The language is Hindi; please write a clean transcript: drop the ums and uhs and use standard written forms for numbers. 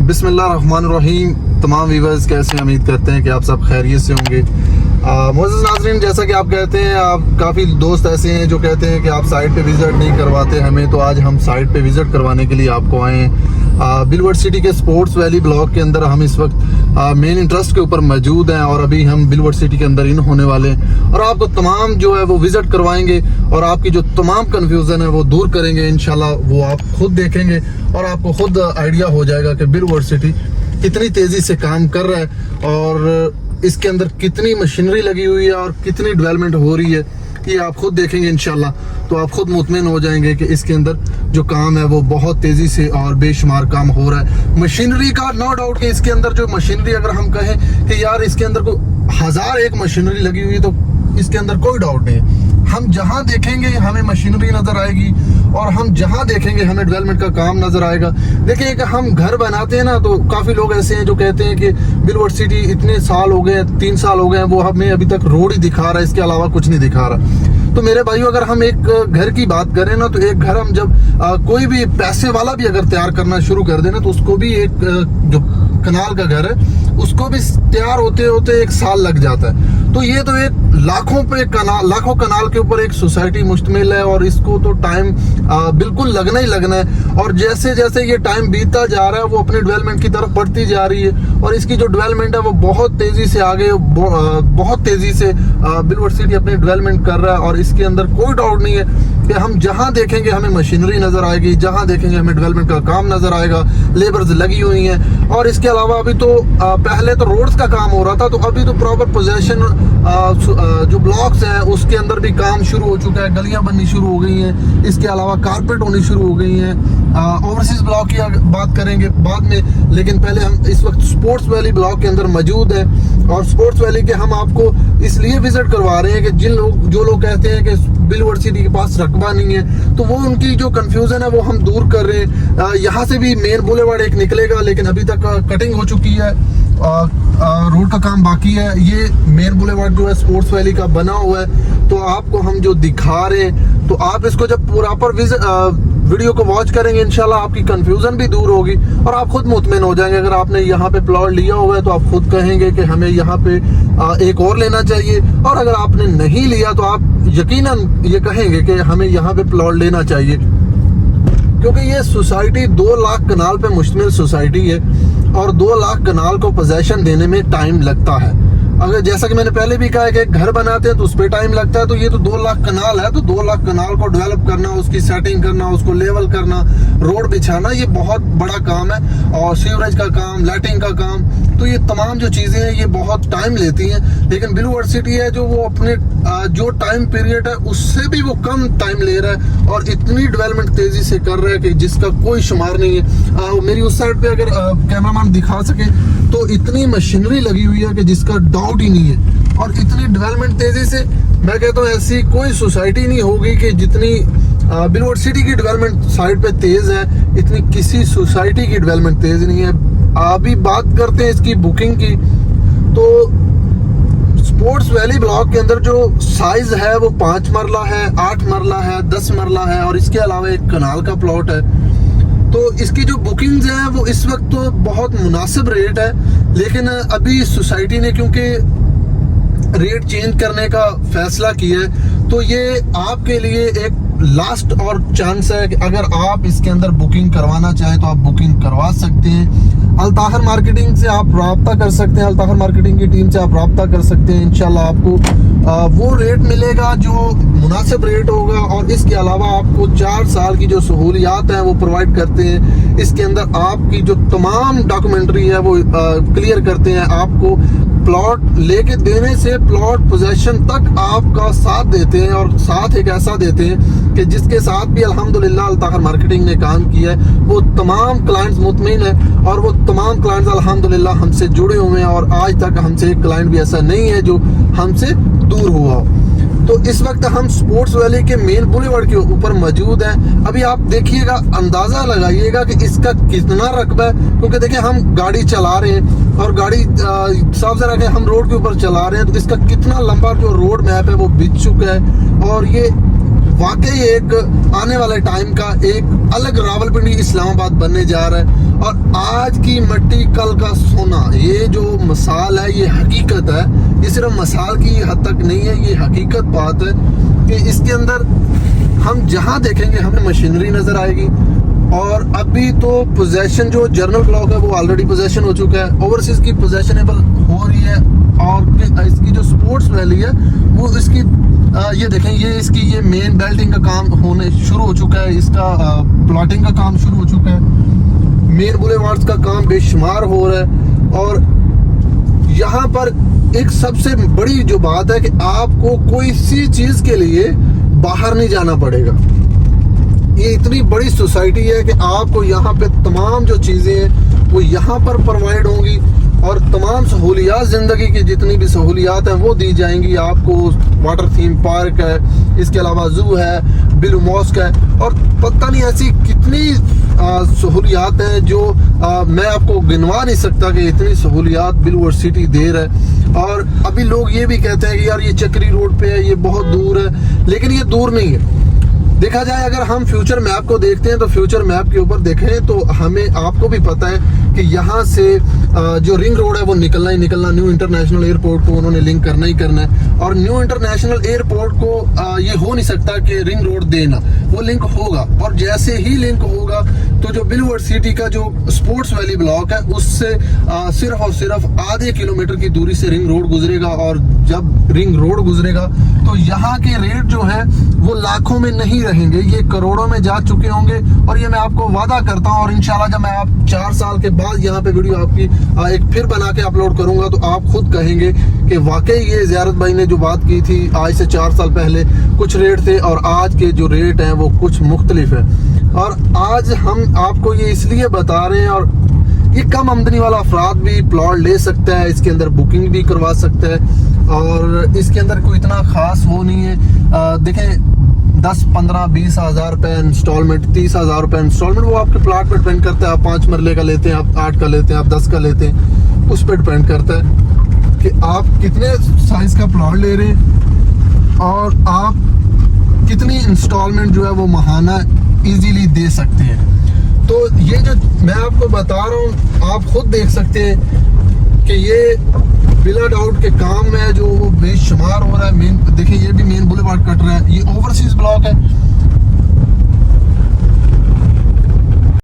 बिस्मिल्लाहिर्रहमानिर्रहीम। तमाम व्यूवर्स कैसे हैं? उम्मीद करते हैं कि आप सब खैरियत से होंगे। मोअज़्ज़ज़ नाज़रीन, जैसा कि आप कहते हैं, आप काफ़ी दोस्त ऐसे हैं जो कहते हैं कि आप साइट पे विज़िट नहीं करवाते हमें, तो आज हम साइट पे विज़िट करवाने के लिए आपको आए हैं। बिलवर्ड सिटी के स्पोर्ट्स वैली ब्लॉक के अंदर हम इस वक्त मेन इंटरेस्ट के ऊपर मौजूद हैं और अभी हम बिलवर्ड सिटी के अंदर इन होने वाले हैं और आपको तमाम जो है वो विज़िट करवाएंगे और आपकी जो तमाम कन्फ्यूज़न है वो दूर करेंगे इंशाल्लाह। वो आप खुद देखेंगे और आपको खुद आइडिया हो जाएगा कि बिलवर्ड सिटी कितनी तेज़ी से काम कर रहा है और इसके अंदर कितनी मशीनरी लगी हुई है और कितनी डेवलपमेंट हो रही है। ये आप खुद देखेंगे इंशाल्लाह, तो आप खुद मुतमिन हो जाएंगे कि इसके अंदर जो काम है वो बहुत तेज़ी से और बेशुमार काम हो रहा है। मशीनरी का नो डाउट कि इसके अंदर जो मशीनरी, अगर हम कहें कि यार इसके अंदर को 1001 मशीनरी लगी हुई है, तो इसके अंदर कोई डाउट नहीं है। हम जहां देखेंगे हमें मशीनरी नजर आएगी और हम जहां देखेंगे हमें डेवलपमेंट का काम नजर आएगा। देखिए कि हम घर बनाते हैं ना, तो काफी लोग ऐसे हैं जो कहते हैं कि बिलवर्ड सिटी इतने साल हो गए, 3 साल हो गए, वो हमें अभी तक रोड ही दिखा रहा है, इसके अलावा कुछ नहीं दिखा रहा। तो मेरे भाइयों, अगर हम एक घर की बात करें ना, तो एक घर हम जब कोई भी पैसे वाला भी अगर तैयार करना शुरू कर देना, तो उसको भी एक जो कनाल का घर है उसको भी तैयार होते होते 1 साल लग जाता है। तो ये तो एक लाखों कनाल के ऊपर एक सोसाइटी मुश्तमिल है और इसको तो टाइम बिल्कुल लगना ही लगना है। और जैसे जैसे ये टाइम बीतता जा रहा है वो अपनी डेवलपमेंट की तरफ बढ़ती जा रही है और इसकी जो डेवलपमेंट है वो बहुत तेजी से आगे, बहुत तेजी से बिलवर्ड सिटी अपनी डेवलपमेंट कर रहा है। और इसके अंदर कोई डाउट नहीं है कि हम जहां देखेंगे हमें मशीनरी नजर आएगी, जहां देखेंगे हमें डेवलपमेंट का काम नजर आएगा, लेबर्स लगी हुई हैं। और इसके अलावा अभी तो पहले तो रोड्स का काम हो रहा था, तो अभी तो प्रॉपर पोजेशन जो ब्लॉक्स हैं उसके अंदर भी काम शुरू हो चुका है, गलियां बननी शुरू हो गई हैं, इसके अलावा कारपेट होनी शुरू हो गई हैं। ओवरसीज ब्लॉक की बात करेंगे बाद में, लेकिन पहले हम इस वक्त स्पोर्ट्स वैली ब्लॉक के अंदर मौजूद हैं। और स्पोर्ट्स वैली के हम आपको इसलिए विजिट करवा रहे हैं कि जो लोग कहते हैं कि बिलवर्ड सिटी के पास रकबा नहीं है, तो वो उनकी जो कंफ्यूजन है वो हम दूर कर रहे हैं। यहाँ से भी मेन बुलेवार्ड एक निकलेगा, लेकिन अभी तक कटिंग हो चुकी है, रोड का काम बाकी है। ये मेन बुलेवार्ड जो है स्पोर्ट्स वैली का बना हुआ है, तो आपको हम जो दिखा रहे हैं, तो आप इसको जब प्रॉपर वीडियो को वॉच करेंगे इंशाल्लाह आपकी कंफ्यूजन भी दूर होगी और आप खुद मुतमिन हो जाएंगे। अगर आपने यहाँ पे प्लॉट लिया हुआ है तो आप खुद कहेंगे कि हमें यहाँ पे एक और लेना चाहिए, और अगर आपने नहीं लिया तो आप यकीनन ये कहेंगे कि हमें यहाँ पे प्लॉट लेना चाहिए, क्योंकि ये सोसाइटी 2 लाख कनाल पे मुश्तमिल सोसाइटी है और 2 लाख कनाल को पोजेशन देने में टाइम लगता है। अगर जैसा कि मैंने पहले भी कहा है कि घर बनाते हैं तो उस पर टाइम लगता है, तो ये तो 2 लाख कनाल है, तो 2 लाख कनाल को डेवलप करना, उसकी सेटिंग करना, उसको लेवल करना, रोड बिछाना, ये बहुत बड़ा काम है। और सीवरेज का काम, लाइटिंग का काम, तो ये तमाम जो चीजें हैं ये बहुत टाइम लेती हैं। लेकिन बिलवर्ड सिटी है जो वो अपने जो टाइम पीरियड है उससे भी वो कम टाइम ले रहा है और इतनी डेवलपमेंट तेजी से कर रहा है कि जिसका कोई शुमार नहीं है। मेरी उस साइड पे अगर कैमरामैन दिखा सके तो इतनी मशीनरी लगी हुई है कि जिसका डाउट ही नहीं है। और इतनी डेवलपमेंट तेजी से, मैं कहता हूँ ऐसी कोई सोसाइटी नहीं होगी कि जितनी बिलवर्ड सिटी की डेवलपमेंट साइड पे तेज है, इतनी किसी सोसाइटी की डेवलपमेंट तेज नहीं है। अभी बात करते हैं इसकी बुकिंग की, तो स्पोर्ट्स वैली ब्लॉक के अंदर जो साइज है वो 5 मरला है, 8 मरला है, 10 मरला है और इसके अलावा एक कनाल का प्लॉट है। तो इसकी जो बुकिंग्स हैं वो इस वक्त तो बहुत मुनासिब रेट है, लेकिन अभी सोसाइटी ने क्योंकि रेट चेंज करने का फैसला किया है, तो ये आपके लिए एक लास्ट और चांस है कि अगर आप इसके अंदर बुकिंग करवाना चाहें तो आप बुकिंग करवा सकते हैं। अल्ताहर मार्केटिंग से आप रब्ता कर सकते हैं, अल्ताहर मार्केटिंग की टीम से आप रब्ता कर सकते हैं। इंशाल्लाह आपको वो रेट मिलेगा जो मुनासिब रेट होगा। और इसके अलावा आपको 4 साल की जो सहूलियात हैं वो प्रोवाइड करते हैं। इसके अंदर आपकी जो तमाम डॉक्यूमेंट्री है वो क्लियर करते हैं। आपको प्लॉट लेके देने से प्लॉट पोजेशन तक आपका साथ देते हैं और साथ एक ऐसा देते हैं कि जिसके साथ भी अल्हम्दुलिल्लाह अल्ताहर मार्केटिंग ने काम किया है, वो तमाम क्लाइंट्स मुतमिन है और वो तमाम क्लाइंट्स अल्हम्दुलिल्लाह हमसे जुड़े हुए हैं और आज तक हमसे एक क्लाइंट भी ऐसा नहीं है जो हमसे दूर हुआ हो। तो इस वक्त हम स्पोर्ट्स वैली के मेन बुलेवार्ड के ऊपर मौजूद हैं। अभी आप देखिएगा, अंदाजा लगाइएगा कि इसका कितना रकबा है, क्योंकि देखिए हम गाड़ी चला रहे हैं और गाड़ी साफ जरा के हम रोड के ऊपर चला रहे हैं, तो इसका कितना लंबा जो रोड मैप है वो बिछ चुका है। और ये वाकई एक आने वाले टाइम का एक अलग रावलपिंडी इस्लामाबाद बनने जा रहा है। और आज की मिट्टी कल का सोना, ये जो मिसाल है ये हकीकत है। ये सिर्फ मिसाल की हद तक नहीं है, ये हकीकत बात है कि इसके अंदर हम जहाँ देखेंगे हमें मशीनरी नजर आएगी। और अभी तो पोजेशन जो जर्नल क्लॉक है वो ऑलरेडी पोजेशन हो चुका है, ओवरसीज की पोजेशनेबल हो रही है। और इसकी जो स्पोर्ट्स वैली है वो इसकी ये देखें, ये मेन बेल्टिंग का काम होने शुरू हो चुका है, इसका प्लॉटिंग का काम शुरू हो चुका है, मेन बुलेवार्ड्स का काम बेशुमार हो रहा है। और यहाँ पर एक सबसे बड़ी जो बात है कि आपको कोई सी चीज के लिए बाहर नहीं जाना पड़ेगा। ये इतनी बड़ी सोसाइटी है कि आपको यहाँ पे तमाम जो चीजें हैं वो यहाँ पर प्रोवाइड होंगी और तमाम सहूलियात, जिंदगी की जितनी भी सहूलियात हैं वो दी जाएंगी आपको। वाटर थीम पार्क है, इसके अलावा जू है, बिलू मॉस्क है, और पता नहीं ऐसी कितनी सहूलियात हैं जो मैं आपको गिनवा नहीं सकता कि इतनी सहूलियात बिलू सिटी दे रहा है। और अभी लोग ये भी कहते हैं कि यार ये चक्री रोड पे है, ये बहुत दूर है, लेकिन ये दूर नहीं है। देखा जाए अगर हम फ्यूचर मैप को देखते हैं तो फ्यूचर मैप के ऊपर देखें तो हमें आपको भी पता है कि यहाँ से जो रिंग रोड है वो निकलना ही निकलना, न्यू इंटरनेशनल एयरपोर्ट को उन्होंने लिंक करना ही करना है। और न्यू इंटरनेशनल एयरपोर्ट को ये हो नहीं सकता कि रिंग रोड देना, वो लिंक होगा। और जैसे ही लिंक होगा तो जो बिलवर्ड सिटी का जो स्पोर्ट्स वैली ब्लॉक है उससे सिर्फ और सिर्फ आधे किलोमीटर की दूरी से रिंग रोड गुजरेगा। और जब रिंग रोड गुजरेगा तो यहाँ के रेट जो है वो लाखों में नहीं रहेंगे, ये करोड़ों में जा चुके होंगे। और ये मैं आपको वादा करता हूँ। और इंशाल्लाह जब मैं आप 4 साल के बाद यहाँ पे वीडियो आपकी एक फिर बना के अपलोड करूंगा तो आप खुद कहेंगे कि वाकई ये ज़ियारत भाई ने जो बात की थी आज से 4 साल पहले कुछ रेट थे और आज के जो रेट हैं वो कुछ मुख्तलिफ है। और आज हम आपको ये इसलिए बता रहे हैं, और ये कम आमदनी वाला अफराद भी प्लॉट ले सकता है, इसके अंदर बुकिंग भी करवा सकता है। और इसके अंदर कोई इतना खास वो नहीं है। देखें 10, 15, 20 हज़ार रुपये इंस्टॉलमेंट, 30 हज़ार रुपये इंस्टॉलमेंट, वो आपके प्लाट पर डिपेंड करता है। आप 5 मरले का लेते हैं, आप 8 का लेते हैं, आप 10 का लेते हैं, उस पर डिपेंड करता है कि आप कितने साइज का प्लॉट ले रहे हैं और आप कितनी इंस्टॉलमेंट जो है वो माहाना इजीली दे सकते हैं। तो ये जो मैं आपको बता रहा हूँ आप खुद देख सकते हैं कि ये बिला डाउट के काम है जो वो बेशुमार हो रहा है। मेन देखिए ये भी मेन बुलेवार्ड कट रहा है, ये ओवरसीज ब्लॉक है।